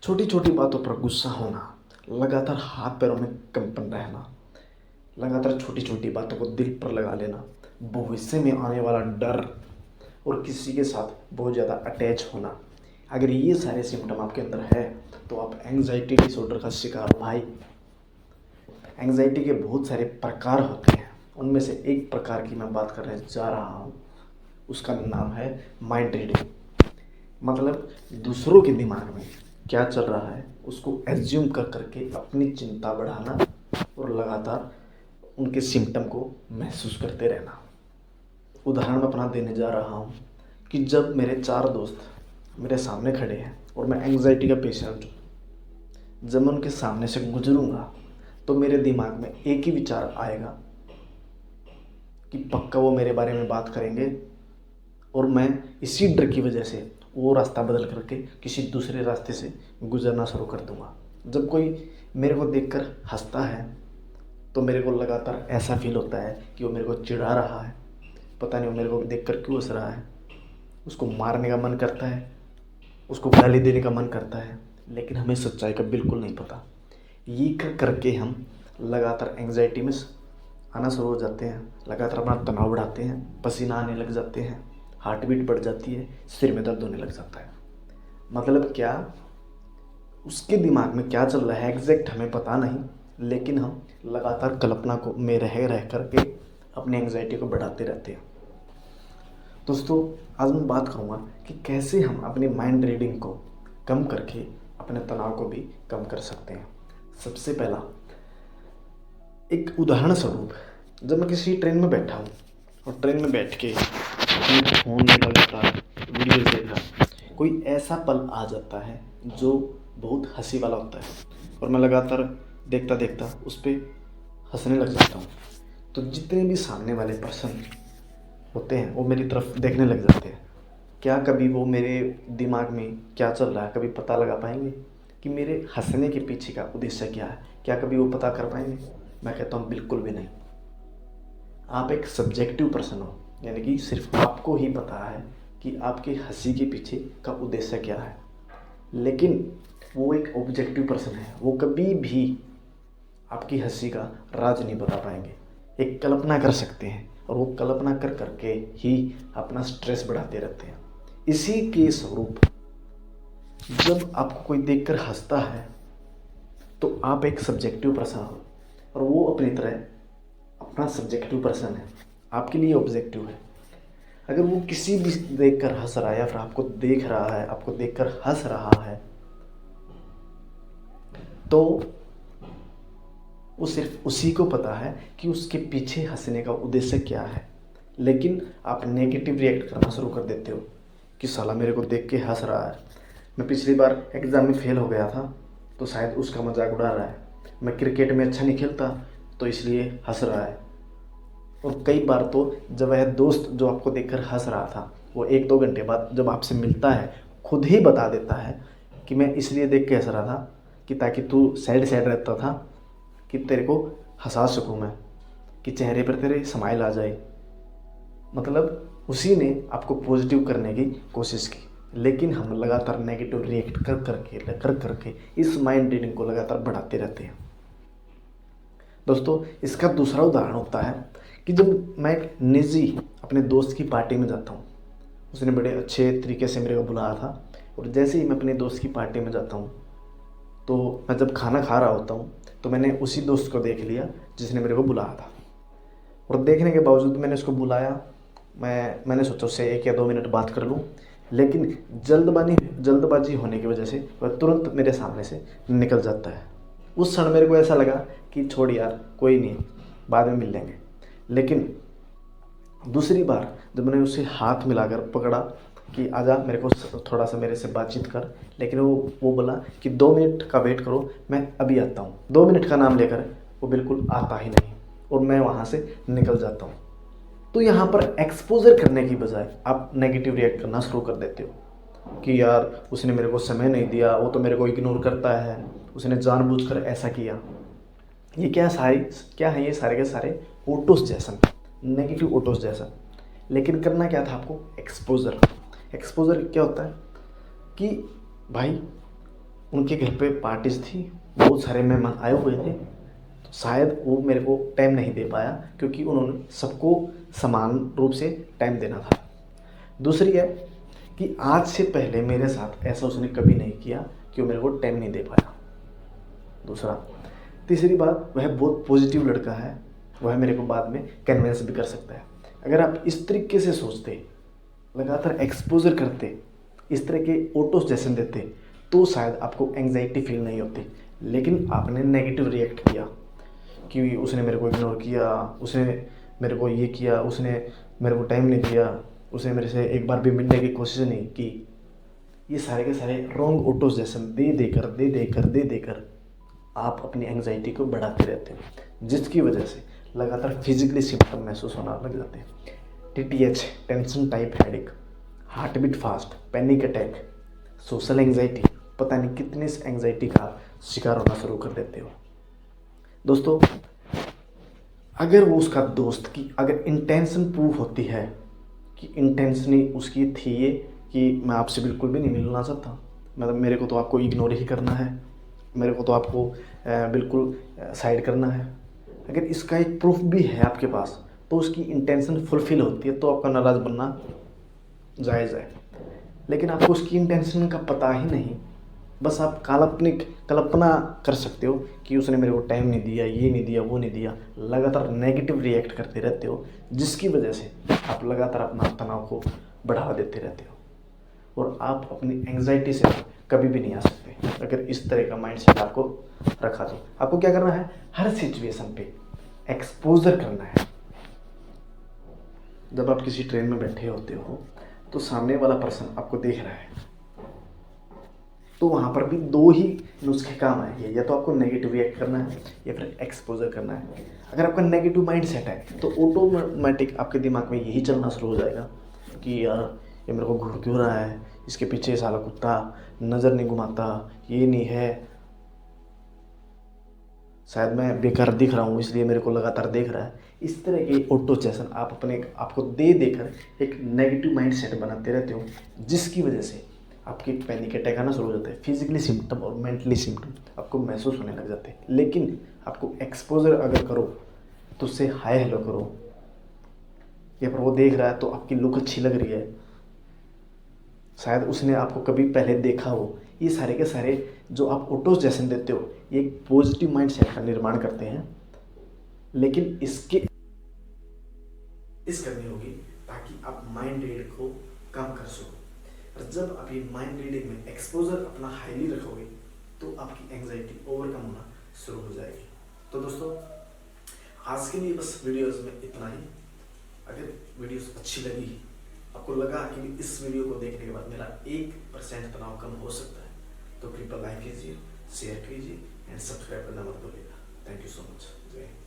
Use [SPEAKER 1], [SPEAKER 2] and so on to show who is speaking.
[SPEAKER 1] छोटी छोटी बातों पर गुस्सा होना, लगातार हाथ पैरों में कंपन रहना, लगातार छोटी छोटी बातों को दिल पर लगा लेना, भविष्य में आने वाला डर और किसी के साथ बहुत ज़्यादा अटैच होना, अगर ये सारे सिम्टम आपके अंदर है तो आप एंग्जाइटी डिसऑर्डर का शिकार हो भाई। एंग्जाइटी के बहुत सारे प्रकार होते हैं, उनमें से एक प्रकार की मैं बात करने जा रहा हूँ, उसका नाम है माइंड रीडिंग। मतलब दूसरों के दिमाग में क्या चल रहा है उसको एज्यूम कर करके अपनी चिंता बढ़ाना और लगातार उनके सिम्टम को महसूस करते रहना। उदाहरण मैं अपना देने जा रहा हूँ कि जब मेरे 4 दोस्त मेरे सामने खड़े हैं और मैं एंग्जाइटी का पेशेंट हूँ, जब मैं उनके सामने से गुजरूँगा तो मेरे दिमाग में एक ही विचार आएगा कि पक्का वो मेरे बारे में बात करेंगे और मैं इसी डर की वजह से वो रास्ता बदल करके किसी दूसरे रास्ते से गुजरना शुरू कर दूंगा। जब कोई मेरे को देखकर हंसता है तो मेरे को लगातार ऐसा फील होता है कि वो मेरे को चिढ़ा रहा है, पता नहीं वो मेरे को देखकर क्यों हंस रहा है। उसको मारने का मन करता है, उसको गाली देने का मन करता है, लेकिन हमें सच्चाई का बिल्कुल नहीं पता। ये करके हम लगातार एंग्जाइटी में आना शुरू हो जाते हैं, लगातार अपना तनाव बढ़ाते हैं, पसीना आने लग जाते हैं, हार्ट बीट बढ़ जाती है, सिर में दर्द होने लग जाता है। मतलब क्या, उसके दिमाग में क्या चल रहा है एग्जैक्ट हमें पता नहीं, लेकिन हम लगातार कल्पना को में रह करके अपनी एंग्जाइटी को बढ़ाते रहते हैं। दोस्तों, आज मैं बात करूँगा कि कैसे हम अपनी माइंड रीडिंग को कम करके अपने तनाव को भी कम कर सकते हैं। सबसे पहला एक उदाहरण स्वरूप, जब मैं किसी ट्रेन में बैठा हूँ और ट्रेन में बैठ के अपने फ़ोन में लगातार वीडियोज़ देख रहा, कोई ऐसा पल आ जाता है जो बहुत हंसी वाला होता है और मैं लगातार देखता देखता उस पर हंसने लग जाता हूँ, तो जितने भी सामने वाले पर्सन होते हैं वो मेरी तरफ देखने लग जाते हैं। क्या कभी वो मेरे दिमाग में क्या चल रहा है कभी पता लगा पाएंगे कि मेरे हंसने के पीछे का उद्देश्य क्या है? क्या कभी वो पता कर पाएंगे? मैं कहता हूँ बिल्कुल भी नहीं। आप एक सब्जेक्टिव पर्सन हो, यानी कि सिर्फ आपको ही पता है कि आपके हंसी के पीछे का उद्देश्य क्या है, लेकिन वो एक ऑब्जेक्टिव पर्सन है, वो कभी भी आपकी हंसी का राज नहीं बता पाएंगे। एक कल्पना कर सकते हैं और वो कल्पना कर करके ही अपना स्ट्रेस बढ़ाते रहते हैं। इसी के स्वरूप जब आपको कोई देखकर हंसता है तो आप एक सब्जेक्टिव पर्सन हो और वो अपनी तरह अपना सब्जेक्टिव पर्सन है, आपके लिए ऑब्जेक्टिव है। अगर वो किसी भी देखकर हंस रहा है या फिर आपको देख रहा है, आपको देखकर हंस रहा है, तो वो सिर्फ उसी को पता है कि उसके पीछे हंसने का उद्देश्य क्या है। लेकिन आप नेगेटिव रिएक्ट करना शुरू कर देते हो कि साला मेरे को देख के हंस रहा है, मैं पिछली बार एग्ज़ाम में फेल हो गया था तो शायद उसका मजाक उड़ा रहा है, मैं क्रिकेट में अच्छा नहीं खेलता तो इसलिए हंस रहा है। और कई बार तो जब वह दोस्त जो आपको देखकर हंस रहा था वो 1-2 घंटे बाद जब आपसे मिलता है खुद ही बता देता है कि मैं इसलिए देख के हंस रहा था कि ताकि तू सैड सैड रहता था कि तेरे को हंसा सकूँ मैं, कि चेहरे पर तेरे स्माइल आ जाए। मतलब उसी ने आपको पॉजिटिव करने की कोशिश की, लेकिन हम लगातार नेगेटिव रिएक्ट कर करके इस माइंड रीडिंग को लगातार बढ़ाते रहते हैं। दोस्तों, इसका दूसरा उदाहरण होता है कि जब मैं एक निजी अपने दोस्त की पार्टी में जाता हूँ, उसने बड़े अच्छे तरीके से मेरे को बुलाया था और जैसे ही मैं अपने दोस्त की पार्टी में जाता हूँ तो मैं जब खाना खा रहा होता हूँ तो मैंने उसी दोस्त को देख लिया जिसने मेरे को बुलाया था, और देखने के बावजूद मैंने उसको बुलाया। मैंने सोचा उससे 1 या 2 मिनट बात कर लूँ, लेकिन जल्दबाजी होने की वजह से वह तुरंत मेरे सामने से निकल जाता है। उस क्षण मेरे को ऐसा लगा कि छोड़ यार, कोई नहीं, बाद में मिल लेंगे। लेकिन दूसरी बार जब मैंने उसे हाथ मिलाकर पकड़ा कि आजा मेरे को थोड़ा सा मेरे से बातचीत कर, लेकिन वो बोला कि 2 मिनट का वेट करो, मैं अभी आता हूँ। 2 मिनट का नाम लेकर वो बिल्कुल आता ही नहीं और मैं वहाँ से निकल जाता हूँ। तो यहाँ पर एक्सपोजर करने की बजाय आप नेगेटिव रिएक्ट करना शुरू कर देते हो कि यार उसने मेरे को समय नहीं दिया, वो तो मेरे को इग्नोर करता है, उसने जानबूझकर ऐसा किया। ये क्या है ये सारे के सारे ओटोस जैसा, नेगेटिव ओटोस जैसा। लेकिन करना क्या था आपको? एक्सपोजर क्या होता है कि भाई उनके घर पे पार्टीज थी, बहुत सारे मेहमान आए हुए थे, तो शायद वो मेरे को टाइम नहीं दे पाया क्योंकि उन्होंने सबको समान रूप से टाइम देना था। दूसरी है कि आज से पहले मेरे साथ ऐसा उसने कभी नहीं किया कि वो मेरे को टाइम नहीं दे पाया। दूसरा, तीसरी बात, वह बहुत पॉजिटिव लड़का है, वह मेरे को बाद में कन्विंस भी कर सकता है। अगर आप इस तरीके से सोचते, लगातार एक्सपोजर करते, इस तरह के ऑटो सजेशन देते, तो शायद आपको एंग्जाइटी फील नहीं होती। लेकिन आपने नेगेटिव रिएक्ट किया कि उसने मेरे को इग्नोर किया, उसने मेरे को ये किया, उसने मेरे को टाइम नहीं दिया, उसने मेरे से एक बार भी मिलने की कोशिश नहीं की। ये सारे के सारे रॉन्ग ऑटो सजेशन दे देकर आप अपनी एंग्जाइटी को बढ़ाते रहते हो, जिसकी वजह से लगातार फिजिकली सिम्टम महसूस होना लग जाते हैं। TTH, tension type headache, heart beat fast, panic attack, social anxiety, पता नहीं कितनी एंग्जाइटी का शिकार होना शुरू कर देते हो। दोस्तों, अगर वो उसका दोस्त की अगर इंटेंशन प्रूव होती है कि इंटेंशनी उसकी थी ये कि मैं आपसे बिल्कुल भी नहीं मिलना चाहता, मतलब मेरे को तो आपको इग्नोर ही करना है, मेरे को तो आपको बिल्कुल साइड करना है, अगर इसका एक प्रूफ भी है आपके पास, तो उसकी इंटेंशन फुलफिल होती है, तो आपका नाराज़ बनना जायज़ है। लेकिन आपको उसकी इंटेंशन का पता ही नहीं, बस आप काल्पनिक कल्पना कर सकते हो कि उसने मेरे को टाइम नहीं दिया, ये नहीं दिया, वो नहीं दिया, लगातार नेगेटिव रिएक्ट करते रहते हो, जिसकी वजह से आप लगातार अपना तनाव को बढ़ावा देते रहते हो और आप अपनी एंग्जाइटी से कभी भी नहीं आ सकते। अगर इस तरह का माइंड सेट आपको रखा तो आपको क्या करना है, हर सिचुएशन पे एक्सपोजर करना है। जब आप किसी ट्रेन में बैठे होते हो तो सामने वाला पर्सन आपको देख रहा है, तो वहाँ पर भी दो ही नुस्खे काम आएंगे, या तो आपको नेगेटिव रिएक्ट करना है या फिर एक्सपोजर करना है। अगर आपका नेगेटिव माइंड सेट है तो ऑटोमेटिक आपके दिमाग में यही चलना शुरू हो जाएगा कि यार ये मेरे को घूर क्यों रहा है, इसके पीछे साला कुत्ता नज़र नहीं घुमाता, ये नहीं है, शायद मैं बेकार दिख रहा हूँ इसलिए मेरे को लगातार देख रहा है। इस तरह के ऑटो सजेशन आप अपने आपको दे देकर एक नेगेटिव माइंड सेट बनाते रहते हो, जिसकी वजह से आपके पैनिक अटैक आना शुरू हो जाता है। फिजिकली सिम्टम और मेंटली सिम्टम आपको महसूस होने लग जाते हैं। लेकिन आपको एक्सपोजर अगर करो तो उससे हाय हेलो करो, या फिर वो देख रहा है तो आपकी लुक अच्छी लग रही है, शायद उसने आपको कभी पहले देखा हो। ये सारे के सारे जो आप ऑटो सजेशन देते हो ये एक पॉजिटिव माइंड सेट का निर्माण करते हैं, लेकिन इसके इस करनी होगी ताकि आप माइंड रीड को कम कर सको। और जब आप ये माइंड रीडिंग में एक्सपोजर अपना हाईली रखोगे तो आपकी एंग्जाइटी ओवरकम होना शुरू हो जाएगी। तो दोस्तों, आज के लिए बस वीडियोस में इतना ही। अगर वीडियोस अच्छी लगी, आपको लगा कि इस वीडियो को देखने के बाद मेरा 1% तनाव कम हो सकता है, तो कृपया लाइक कीजिए, शेयर कीजिए एंड सब्सक्राइब करना मत भूलिएगा। Thank you so much. जय हिंद।